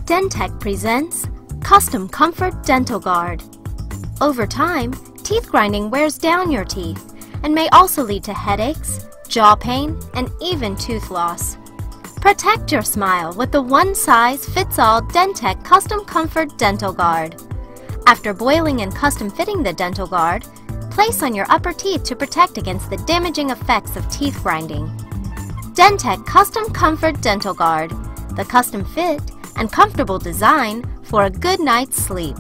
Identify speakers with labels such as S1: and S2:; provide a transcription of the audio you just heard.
S1: Dentec presents Custom Comfort Dental Guard. Over time, teeth grinding wears down your teeth and may also lead to headaches, jaw pain, and even tooth loss. Protect your smile with the one-size-fits-all Dentec Custom Comfort Dental Guard. After boiling and custom fitting the dental guard, place on your upper teeth to protect against the damaging effects of teeth grinding. Dentec Custom Comfort Dental Guard, the custom fit and comfortable design for a good night's sleep.